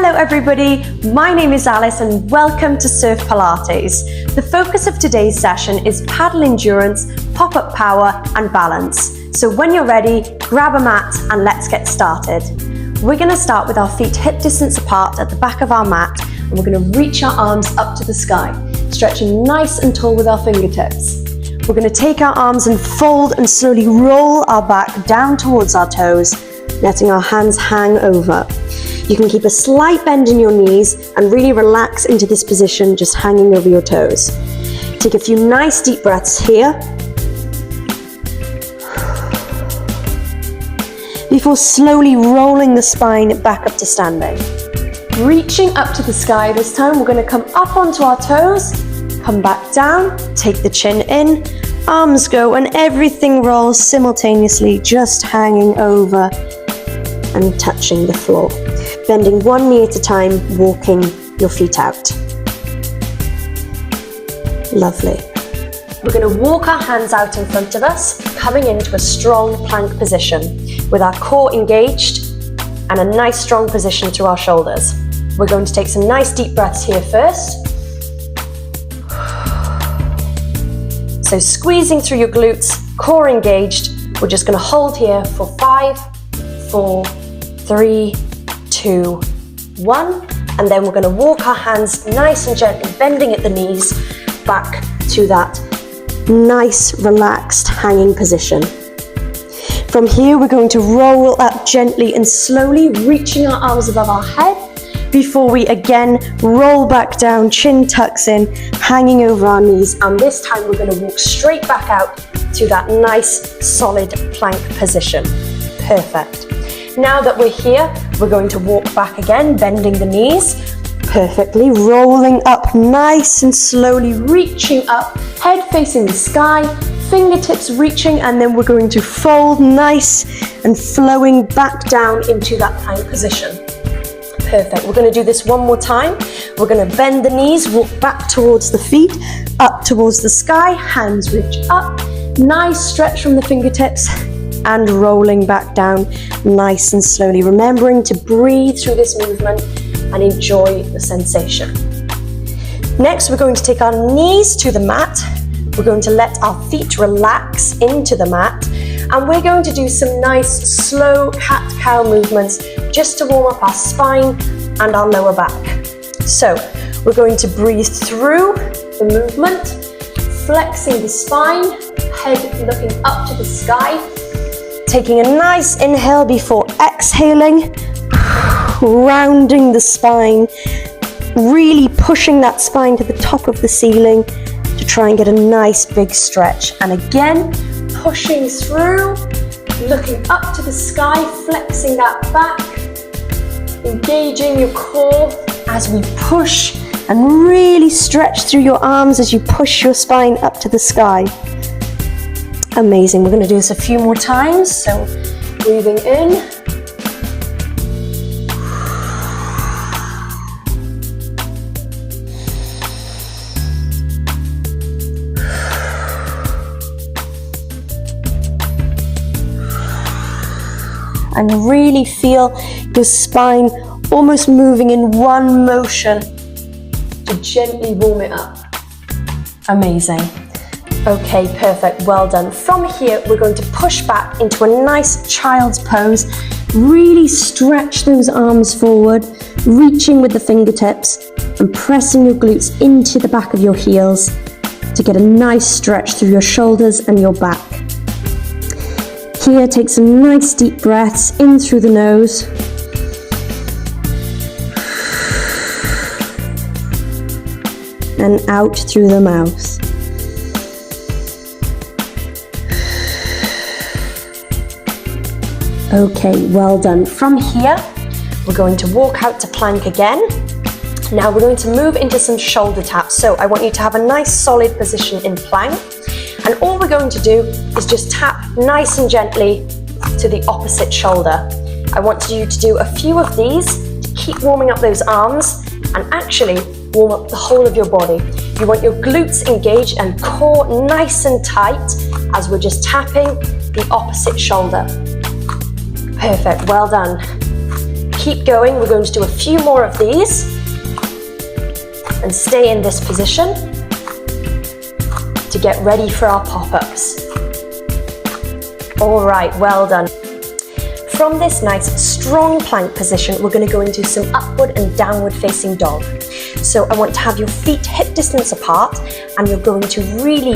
Hello everybody, my name is Alice and welcome to Surf Pilates. The focus of today's session is paddle endurance, pop-up power and balance. So when you're ready, grab a mat and let's get started. We're going to start with our feet hip distance apart at the back of our mat, and we're going to reach our arms up to the sky, stretching nice and tall with our fingertips. We're going to take our arms and fold and slowly roll our back down towards our toes, letting our hands hang over. You can keep a slight bend in your knees and really relax into this position, just hanging over your toes. Take a few nice deep breaths here before slowly rolling the spine back up to standing. Reaching up to the sky this time, we're going to come up onto our toes, come back down, take the chin in, arms go, and everything rolls simultaneously, just hanging over and touching the floor. Bending one knee at a time, walking your feet out. Lovely. We're going to walk our hands out in front of us, coming into a strong plank position with our core engaged and a nice strong position through our shoulders. We're going to take some nice deep breaths here first. So squeezing through your glutes, core engaged. We're just going to hold here for 5, 4, 3, 2, 1, and then we're going to walk our hands nice and gently, bending at the knees, back to that nice, relaxed, hanging position. From here, we're going to roll up gently and slowly, reaching our arms above our head, before we again roll back down, chin tucks in, hanging over our knees, and this time we're going to walk straight back out to that nice, solid plank position. Perfect. Now that we're here, we're going to walk back again, bending the knees perfectly, rolling up nice and slowly, reaching up, head facing the sky, fingertips reaching, and then we're going to fold nice and flowing back down into that plank position. Perfect. We're going to do this one more time. We're going to bend the knees, walk back towards the feet, up towards the sky, hands reach up, nice stretch from the fingertips, and rolling back down nice and slowly, remembering to breathe through this movement and enjoy the sensation. Next, we're going to take our knees to the mat. We're going to let our feet relax into the mat, and we're going to do some nice slow cat-cow movements just to warm up our spine and our lower back. So we're going to breathe through the movement, flexing the spine, head looking up to the sky, taking a nice inhale before exhaling, rounding the spine, really pushing that spine to the top of the ceiling to try and get a nice big stretch. And again, pushing through, looking up to the sky, flexing that back, engaging your core as we push, and really stretch through your arms as you push your spine up to the sky. Amazing. We're going to do this a few more times. So breathing in. And really feel your spine almost moving in one motion to gently warm it up. Amazing. Okay, perfect, well done. From here, we're going to push back into a nice child's pose. Really stretch those arms forward, reaching with the fingertips and pressing your glutes into the back of your heels to get a nice stretch through your shoulders and your back. Here, take some nice deep breaths in through the nose. And out through the mouth. Okay, well done. From here, we're going to walk out to plank again. Now we're going to move into some shoulder taps. So I want you to have a nice solid position in plank. And all we're going to do is just tap nice and gently to the opposite shoulder. I want you to do a few of these to keep warming up those arms and actually warm up the whole of your body. You want your glutes engaged and core nice and tight as we're just tapping the opposite shoulder. Perfect, well done. keep going. We're going to do a few more of these and stay in this position to get ready for our pop-ups. All right, well done. From this nice strong plank position, we're going to go into some upward and downward facing dog. So I want to have your feet hip distance apart, and you're going to really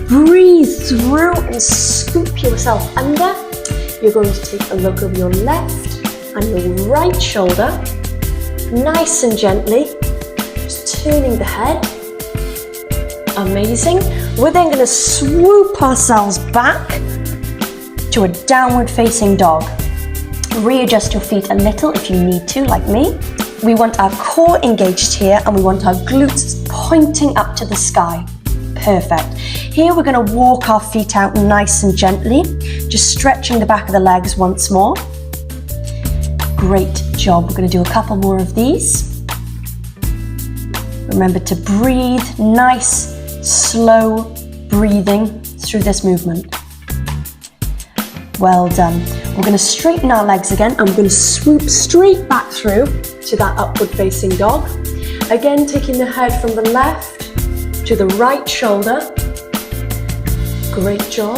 breathe through and scoop yourself under. You're going to take a look over your left and your right shoulder, nice and gently, just turning the head. Amazing. We're then going to swoop ourselves back to a downward facing dog. Readjust your feet a little if you need to, like me. We want our core engaged here, and we want our glutes pointing up to the sky. Perfect. Here we're going to walk our feet out nice and gently, just stretching the back of the legs once more. Great job. We're going to do a couple more of these. Remember to breathe, nice, slow breathing through this movement. Well done. We're going to straighten our legs again, and we're going to swoop straight back through to that upward facing dog. Again, taking the head from the left to the right shoulder. Great job.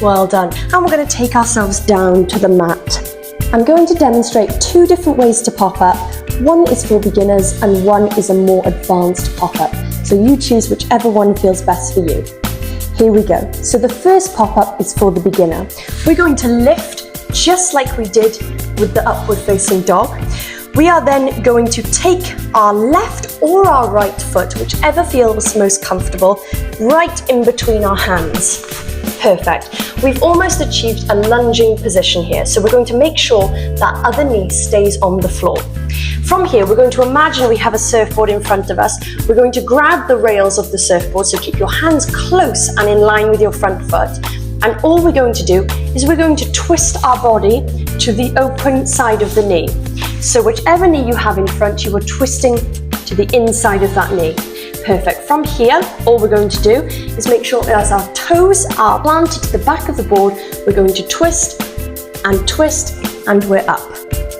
Well done. And we're going to take ourselves down to the mat. I'm going to demonstrate two different ways to pop up. One is for beginners and one is a more advanced pop up. So you choose whichever one feels best for you. Here we go. So the first pop-up is for the beginner. We're going to lift just like we did with the upward facing dog. We are then going to take our left or our right foot, whichever feels most comfortable, right in between our hands. Perfect. We've almost achieved a lunging position here, so we're going to make sure that other knee stays on the floor. From here, we're going to imagine we have a surfboard in front of us. We're going to grab the rails of the surfboard, so keep your hands close and in line with your front foot. And all we're going to do is we're going to twist our body to the open side of the knee. So whichever knee you have in front, you are twisting to the inside of that knee. Perfect. From here, all we're going to do is make sure as our toes are planted to the back of the board, we're going to twist, and we're up.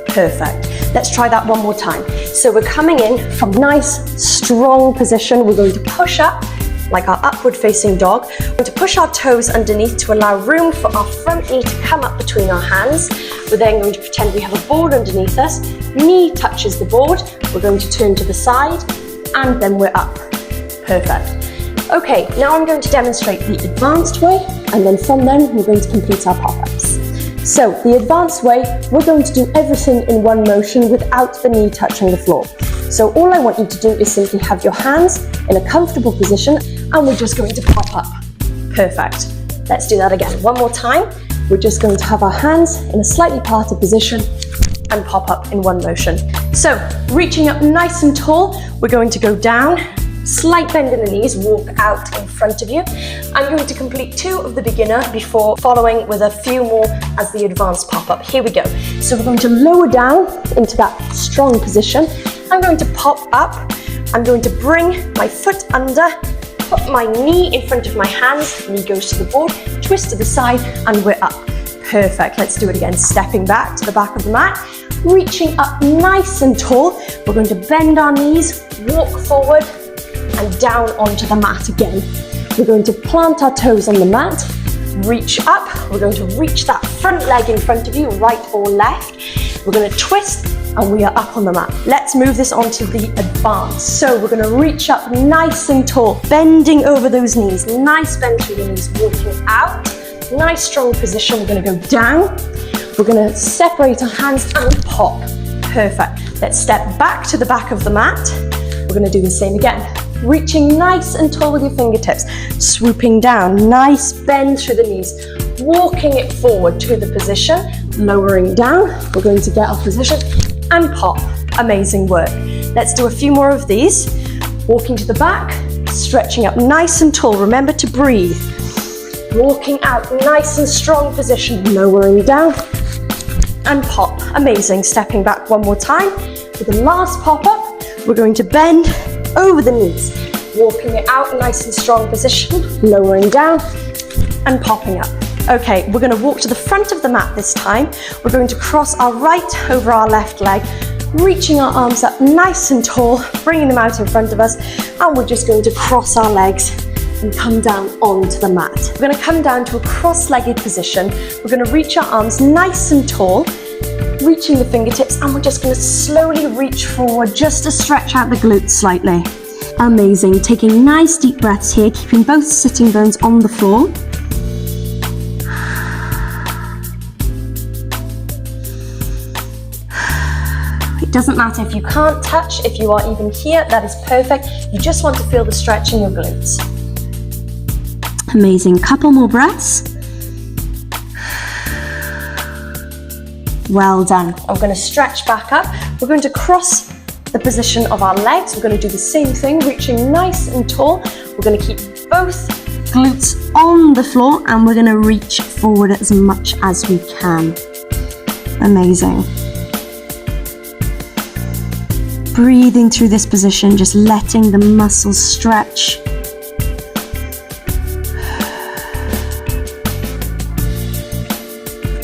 Perfect. Let's try that one more time. So we're coming in from nice, strong position. We're going to push up like our upward facing dog. We're going to push our toes underneath to allow room for our front knee to come up between our hands. We're then going to pretend we have a board underneath us. Knee touches the board. We're going to turn to the side, and then we're up. Perfect. Okay, now I'm going to demonstrate the advanced way, and then from then we're going to complete our pop-ups. So the advanced way, we're going to do everything in one motion without the knee touching the floor. So all I want you to do is simply have your hands in a comfortable position, and we're just going to pop up. Perfect. Let's do that again. One more time. We're just going to have our hands in a slightly parted position and pop up in one motion. So reaching up nice and tall, we're going to go down, slight bend in the knees, walk out in front of you. I'm going to complete 2 of the beginner before following with a few more as the advanced pop-up. Here we go. So we're going to lower down into that strong position. I'm going to pop up. I'm going to bring my foot under, put my knee in front of my hands, knee goes to the board, twist to the side, and we're up. Perfect. Let's do it again. Stepping back to the back of the mat, reaching up nice and tall. We're going to bend our knees, walk forward, and down onto the mat again. We're going to plant our toes on the mat, reach up. We're going to reach that front leg in front of you, right or left. We're going to twist, and we are up on the mat. Let's move this on to the advanced. So we're going to reach up nice and tall, bending over those knees. Nice bend through the knees, walking out. Nice strong position. We're going to go down. We're going to separate our hands and pop. Perfect. Let's step back to the back of the mat. We're going to do the same again. Reaching nice and tall with your fingertips, swooping down, nice bend through the knees, walking it forward to the position, lowering down. We're going to get our position and pop. Amazing work. Let's do a few more of these. Walking to the back, stretching up nice and tall. Remember to breathe. Walking out, nice and strong position, lowering down and pop. Amazing. Stepping back one more time. For the last pop-up, we're going to bend over the knees, walking it out, nice and strong position, lowering down and popping up. Okay, we're going to walk to the front of the mat this time. We're going to cross our right over our left leg, reaching our arms up nice and tall, bringing them out in front of us, and we're just going to cross our legs and come down onto the mat. We're going to come down to a cross-legged position. We're going to reach our arms nice and tall, reaching the fingertips, and we're just going to slowly reach forward just to stretch out the glutes slightly. Amazing. Taking nice deep breaths here, keeping both sitting bones on the floor. It doesn't matter if you can't touch, if you are even here, that is perfect. You just want to feel the stretch in your glutes. Amazing. Couple more breaths. Well done. I'm going to stretch back up. We're going to cross the position of our legs. We're going to do the same thing, reaching nice and tall. We're going to keep both glutes on the floor and we're going to reach forward as much as we can. Amazing. Breathing through this position, just letting the muscles stretch.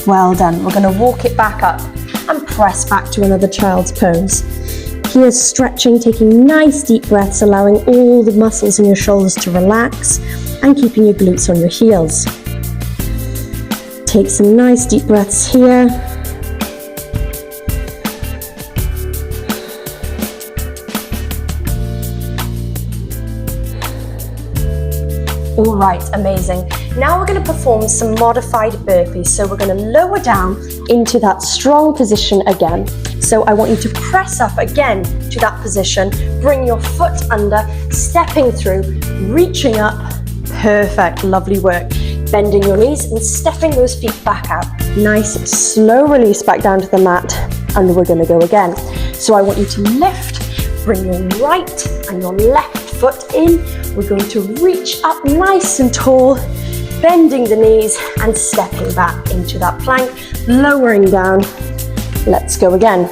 Well done. We're going to walk it back up and press back to another child's pose. Here's stretching, taking nice deep breaths, allowing all the muscles in your shoulders to relax and keeping your glutes on your heels. Take some nice deep breaths here. All right, amazing. Now we're going to perform some modified burpees. So we're going to lower down into that strong position again. So I want you to press up again to that position, bring your foot under, stepping through, reaching up. Perfect, lovely work. Bending your knees and stepping those feet back out. Nice, slow release back down to the mat, and we're going to go again. So I want you to lift, bring your right and your left foot in. We're going to reach up nice and tall, bending the knees and stepping back into that plank, lowering down. Let's go again.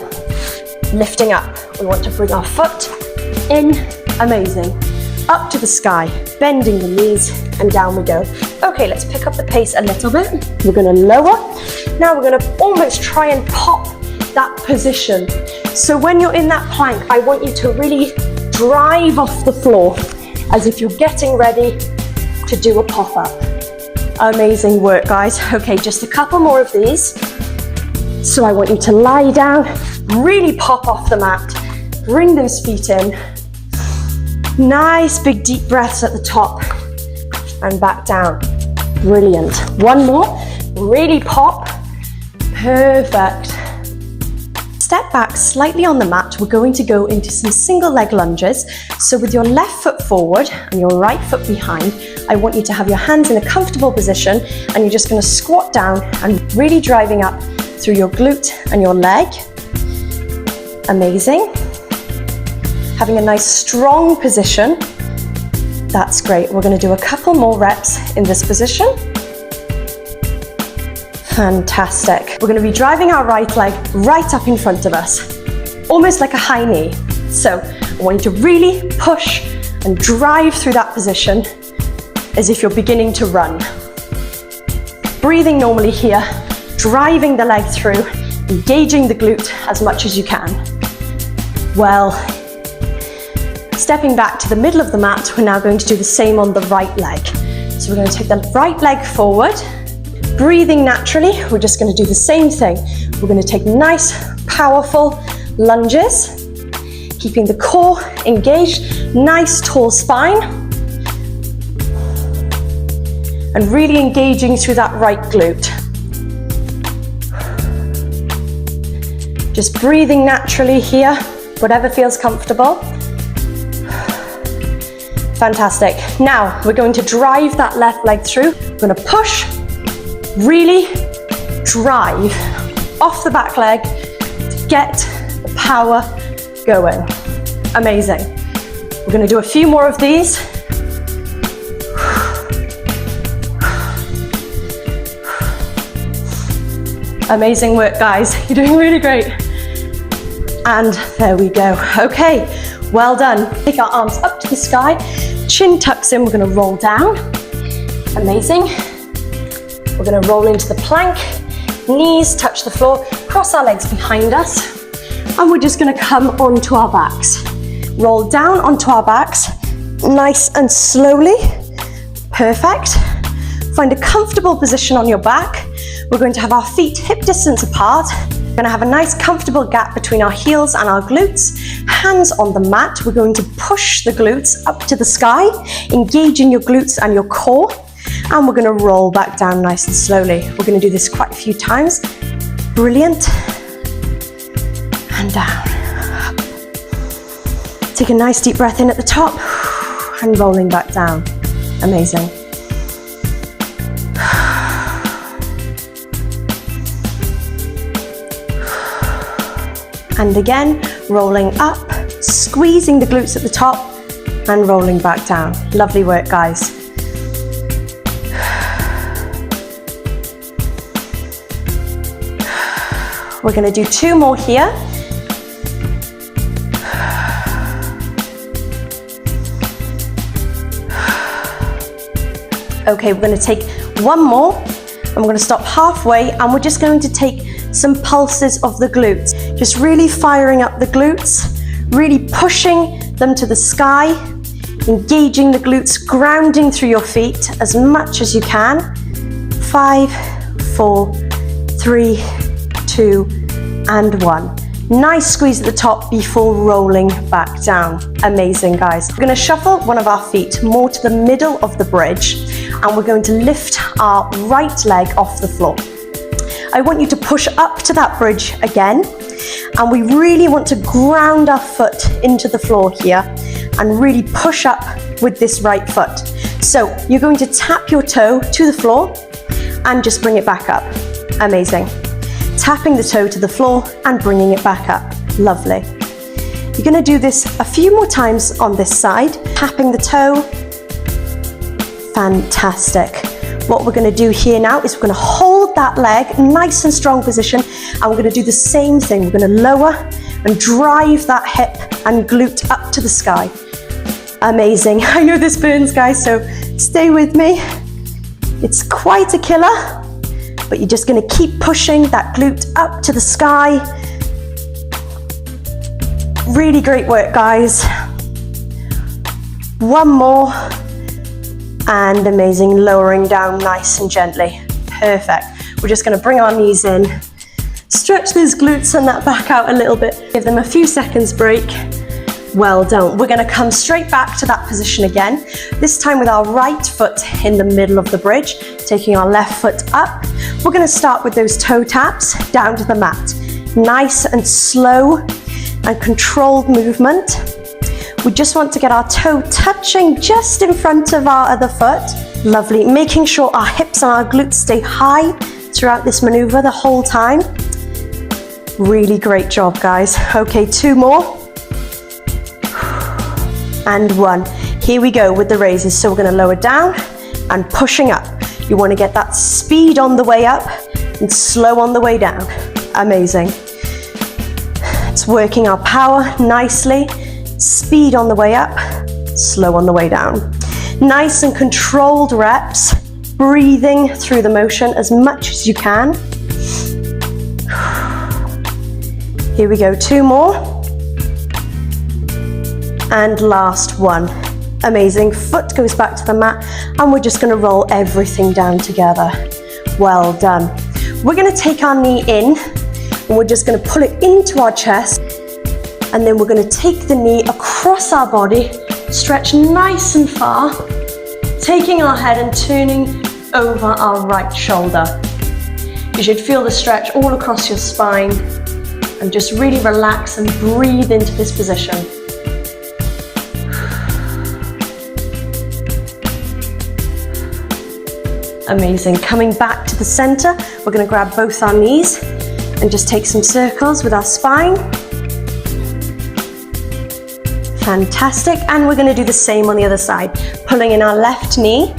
Lifting up. We want to bring our foot in. Amazing. Up to the sky, bending the knees, and down we go. Okay, let's pick up the pace a little bit. We're going to lower. Now we're going to almost try and pop that position. So when you're in that plank, I want you to really drive off the floor as if you're getting ready to do a pop-up. Amazing work, guys. Okay, just a couple more of these. So I want you to lie down, really pop off the mat, bring those feet in. Nice big deep breaths at the top and back down. Brilliant. One more, really pop. Perfect. Step back slightly on the mat. We're going to go into some single leg lunges. So with your left foot forward and your right foot behind, I want you to have your hands in a comfortable position and you're just going to squat down and really driving up through your glute and your leg. Amazing. Having a nice strong position. That's great. We're going to do a couple more reps in this position. Fantastic. We're going to be driving our right leg right up in front of us, almost like a high knee. So I want you to really push and drive through that position as if you're beginning to run. Breathing normally here, driving the leg through, engaging the glute as much as you can. Well, stepping back to the middle of the mat, we're now going to do the same on the right leg. So we're going to take the right leg forward, breathing naturally. We're just going to do the same thing. We're going to take nice, powerful lunges, keeping the core engaged, nice tall spine, and really engaging through that right glute. Just breathing naturally here, whatever feels comfortable. Fantastic. Now we're going to drive that left leg through. We're going to push, really drive off the back leg to get the power going. Amazing. We're going to do a few more of these. Amazing work, guys. You're doing really great. And there we go. Okay, well done. Take our arms up to the sky. Chin tucks in. We're going to roll down. Amazing. We're going to roll into the plank, knees touch the floor, cross our legs behind us, and we're just going to come onto our backs. Roll down onto our backs, nice and slowly. Perfect. Find a comfortable position on your back. We're going to have our feet hip distance apart. We're going to have a nice comfortable gap between our heels and our glutes. Hands on the mat. We're going to push the glutes up to the sky, engaging your glutes and your core. And we're going to roll back down nice and slowly. We're going to do this quite a few times. Brilliant. And down. Take a nice deep breath in at the top and rolling back down. Amazing. And again, rolling up, squeezing the glutes at the top and rolling back down. Lovely work, guys. We're going to do 2 more here. Okay, we're going to take 1 more and we're going to stop halfway and we're just going to take some pulses of the glutes. Just really firing up the glutes, really pushing them to the sky, engaging the glutes, grounding through your feet as much as you can. 5, 4, 3, 2, and 1. Nice squeeze at the top before rolling back down. Amazing, guys. We're going to shuffle one of our feet more to the middle of the bridge and we're going to lift our right leg off the floor. I want you to push up to that bridge again, and we really want to ground our foot into the floor here and really push up with this right foot. So you're going to tap your toe to the floor and just bring it back up. Amazing. Tapping the toe to the floor and bringing it back up. Lovely. You're going to do this a few more times on this side. Tapping the toe. Fantastic. What we're going to do here now is we're going to hold that leg, nice and strong position, and we're going to do the same thing. We're going to lower and drive that hip and glute up to the sky. Amazing. I know this burns, guys, so stay with me. It's quite a killer, but you're just going to keep pushing that glute up to the sky. Really great work, guys. 1 more. And amazing, lowering down nice and gently. Perfect. We're just going to bring our knees in, stretch those glutes and that back out a little bit. Give them a few seconds break. Well done. We're going to come straight back to that position again, this time with our right foot in the middle of the bridge, taking our left foot up. We're going to start with those toe taps down to the mat. Nice and slow and controlled movement. We just want to get our toe touching just in front of our other foot. Lovely. Making sure our hips and our glutes stay high throughout this maneuver the whole time. Really great job, guys. Okay, 2 more. And 1. Here we go with the raises. So we're going to lower down and pushing up. You want to get that speed on the way up and slow on the way down. Amazing. It's working our power nicely. Speed on the way up, slow on the way down. Nice and controlled reps, breathing through the motion as much as you can. Here we go, 2 more. And last 1. Amazing, foot goes back to the mat and we're just going to roll everything down together. Well done. We're going to take our knee in and we're just going to pull it into our chest. And then we're going to take the knee across our body, stretch nice and far, taking our head and turning over our right shoulder. You should feel the stretch all across your spine and just really relax and breathe into this position. Amazing. Coming back to the center, we're going to grab both our knees and just take some circles with our spine. Fantastic, and we're going to do the same on the other side. Pulling in our left knee,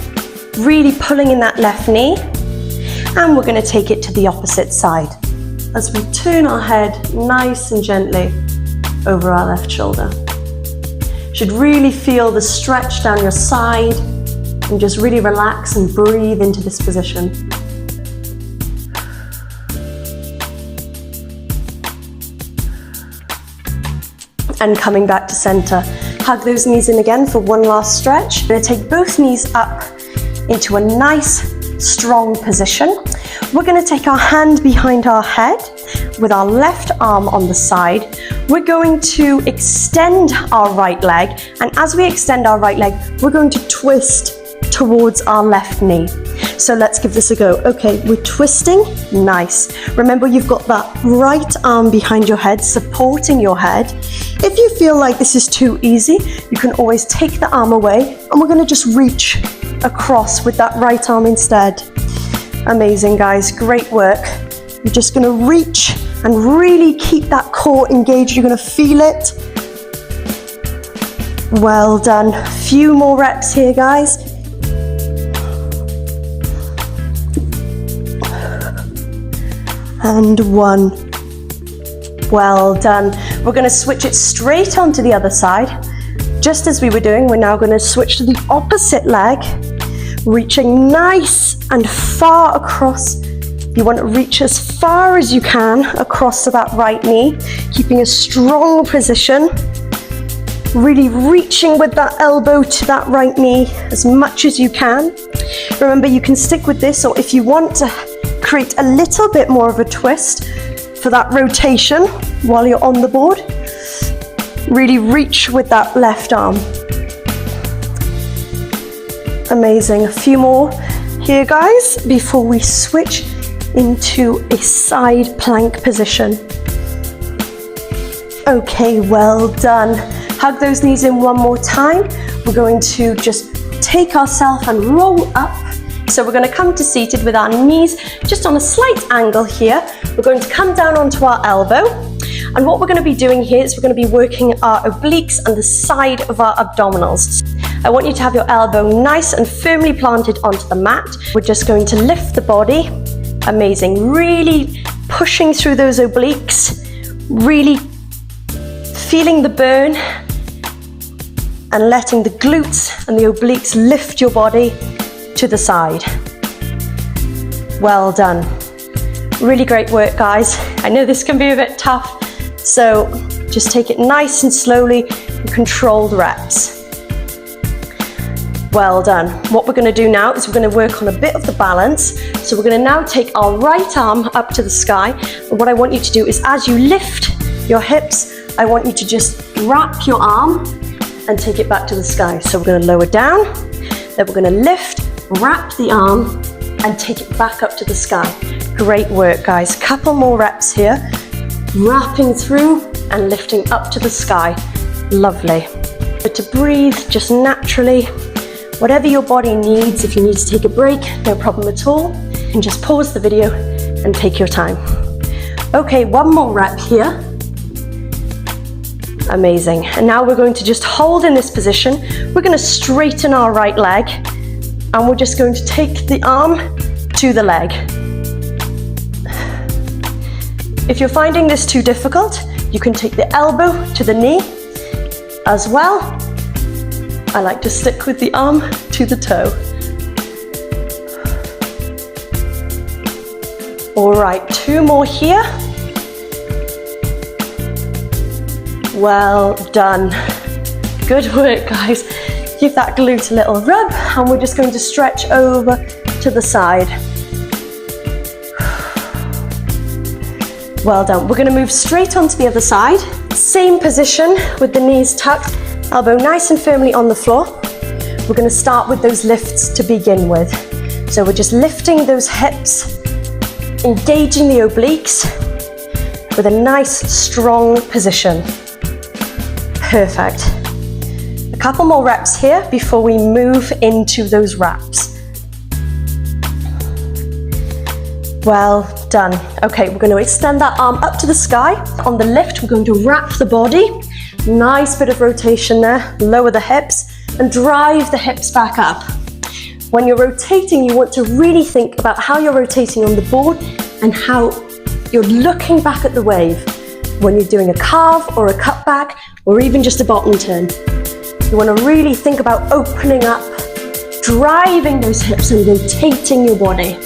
really pulling in that left knee, and we're going to take it to the opposite side as we turn our head nice and gently over our left shoulder. You should really feel the stretch down your side and just really relax and breathe into this position. and coming back to center. Hug those knees in again for one last stretch. We're going to take both knees up into a nice, strong position. We're going to take our hand behind our head with our left arm on the side. We're going to extend our right leg, and as we extend our right leg, we're going to twist towards our left knee. So let's give this a go. Okay, we're twisting, nice. Remember, you've got that right arm behind your head, supporting your head. If you feel like this is too easy, you can always take the arm away, and we're gonna just reach across with that right arm instead. Amazing, guys, great work. You're just gonna reach and really keep that core engaged. You're gonna feel it. Well done. A few more reps here, guys. And one. Well done. We're going to switch it straight onto the other side. Just as we were doing, we're now going to switch to the opposite leg, reaching nice and far across. You want to reach as far as you can across to that right knee, keeping a strong position. Really reaching with that elbow to that right knee as much as you can. Remember, you can stick with this, or if you want to create a little bit more of a twist for that rotation while you're on the board, really reach with that left arm. Amazing. A few more here, guys, before we switch into a side plank position. Okay, well done. Hug those knees in one more time. We're going to just take ourselves and roll up. So we're going to come to seated with our knees just on a slight angle here. We're going to come down onto our elbow. And what we're going to be doing here is we're going to be working our obliques and the side of our abdominals. I want you to have your elbow nice and firmly planted onto the mat. We're just going to lift the body. Amazing. Really pushing through those obliques. Really feeling the burn and letting the glutes and the obliques lift your body to the side. Well done. Really great work, guys. I know this can be a bit tough, so just take it nice and slowly and controlled reps. Well done. What we're going to do now is we're going to work on a bit of the balance. So we're going to now take our right arm up to the sky. And what I want you to do is, as you lift your hips, I want you to just wrap your arm and take it back to the sky. So we're going to lower down, then we're going to lift, wrap the arm and take it back up to the sky. Great work, guys. Couple more reps here. Wrapping through and lifting up to the sky. Lovely. But to breathe just naturally, whatever your body needs. If you need to take a break, no problem at all. You can just pause the video and take your time. Okay, one more rep here. Amazing. And now we're going to just hold in this position. We're going to straighten our right leg. And we're just going to take the arm to the leg. If you're finding this too difficult, you can take the elbow to the knee as well. I like to stick with the arm to the toe. All right, two more here. Well done. Good work, guys. Give that glute a little rub, and we're just going to stretch over to the side. Well done. We're going to move straight onto the other side. Same position with the knees tucked, elbow nice and firmly on the floor. We're going to start with those lifts to begin with. So we're just lifting those hips, engaging the obliques with a nice, strong position. Perfect. A couple more reps here before we move into those wraps. Well done. Okay, we're going to extend that arm up to the sky. On the lift, we're going to wrap the body. Nice bit of rotation there. Lower the hips and drive the hips back up. When you're rotating, you want to really think about how you're rotating on the board and how you're looking back at the wave when you're doing a carve or a cutback or even just a bottom turn. You want to really think about opening up, driving those hips and rotating your body.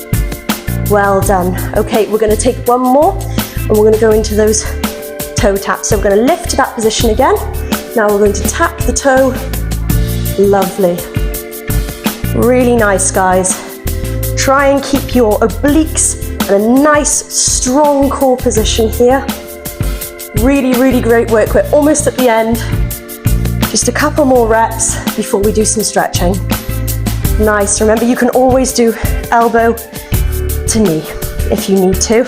Well done. Okay, we're going to take one more and we're going to go into those toe tap. So we're going to lift to that position again. Now we're going to tap the toe. Lovely. Really nice, guys. Try and keep your obliques in a nice, strong core position here. Really, really great work. We're almost at the end. Just a couple more reps before we do some stretching. Nice. Remember, you can always do elbow to knee if you need to.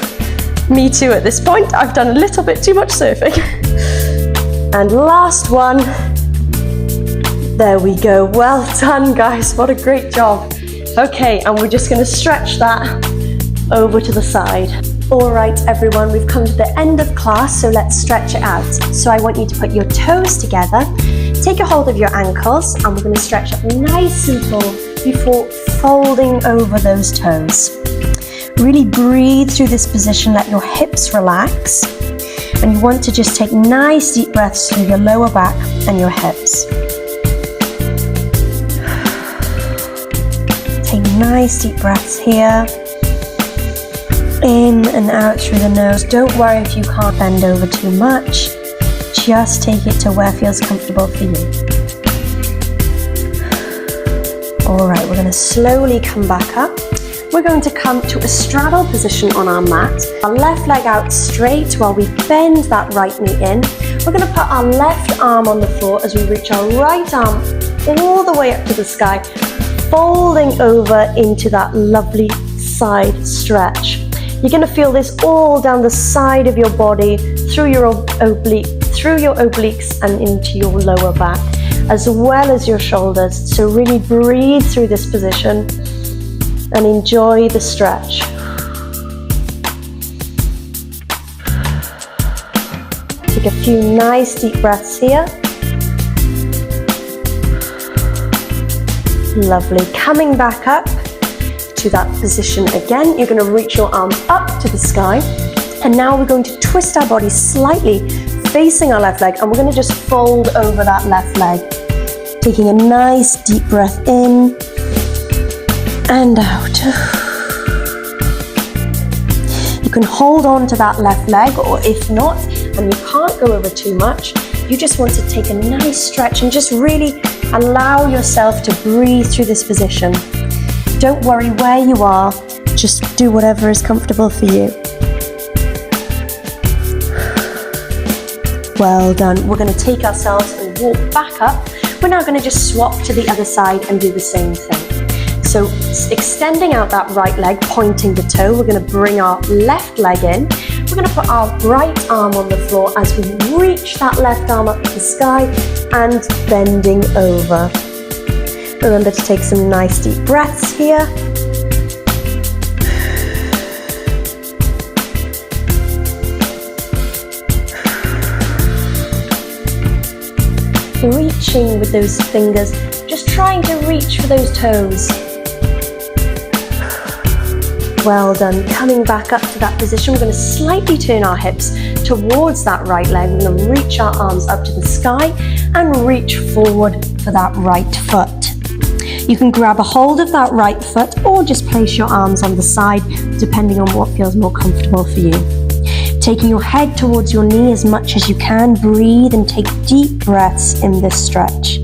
Me too at this point. I've done a little bit too much surfing. And last one. There we go. Well done, guys. What a great job. Okay, and we're just going to stretch that over to the side. All right, everyone, we've come to the end of class, so let's stretch it out. So I want you to put your toes together, take a hold of your ankles, and we're going to stretch up nice and tall before folding over those toes. Really breathe through this position, let your hips relax, and you want to just take nice deep breaths through your lower back and your hips. Take nice deep breaths here. In and out through the nose. Don't worry if you can't bend over too much. Just take it to where feels comfortable for you. All right, we're going to slowly come back up. We're going to come to a straddle position on our mat. Our left leg out straight while we bend that right knee in. We're going to put our left arm on the floor as we reach our right arm all the way up to the sky, folding over into that lovely side stretch. You're going to feel this all down the side of your body, through your obliques and into your lower back, as well as your shoulders. So really breathe through this position and enjoy the stretch. Take a few nice deep breaths here. Lovely. Coming back up to that position again. You're going to reach your arms up to the sky, and now we're going to twist our body slightly facing our left leg, and we're going to just fold over that left leg, taking a nice deep breath in and out. You can hold on to that left leg, or if not, and you can't go over too much, you just want to take a nice stretch and just really allow yourself to breathe through this position. Don't worry where you are, just do whatever is comfortable for you. Well done. We're going to take ourselves and walk back up. We're now going to just swap to the other side and do the same thing. So extending out that right leg, pointing the toe, we're going to bring our left leg in. We're going to put our right arm on the floor as we reach that left arm up to the sky and bending over. Remember to take some nice deep breaths here. Reaching with those fingers, just trying to reach for those toes. Well done. Coming back up to that position, we're going to slightly turn our hips towards that right leg. We're going to reach our arms up to the sky and reach forward for that right foot. You can grab a hold of that right foot or just place your arms on the side, depending on what feels more comfortable for you. Taking your head towards your knee as much as you can, breathe and take deep breaths in this stretch.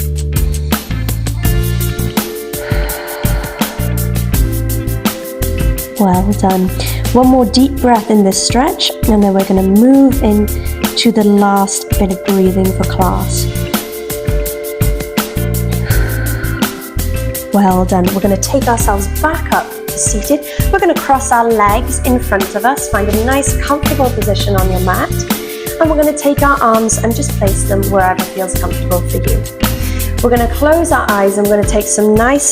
Well done. One more deep breath in this stretch, and then we're going to move into the last bit of breathing for class. Well done. We're going to take ourselves back up to seated. We're going to cross our legs in front of us, find a nice comfortable position on your mat, and we're going to take our arms and just place them wherever feels comfortable for you. We're going to close our eyes and we're going to take some nice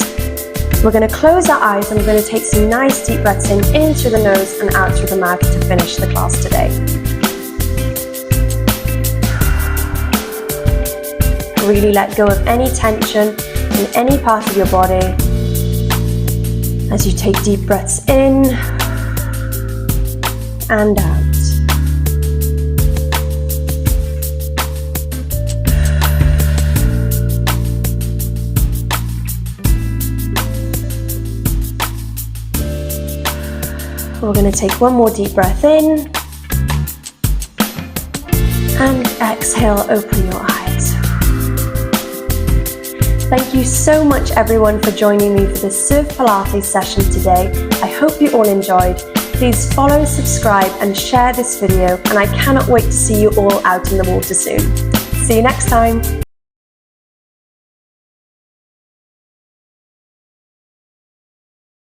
deep breaths in through the nose and out through the mouth to finish the class today. Really let go of any tension in any part of your body as you take deep breaths in and out. We're going to take one more deep breath in And exhale, open your eyes. Thank you so much everyone for joining me for this Surf Pilates session today. I hope you all enjoyed. Please follow, subscribe and share this video, and I cannot wait to see you all out in the water soon. See you next time.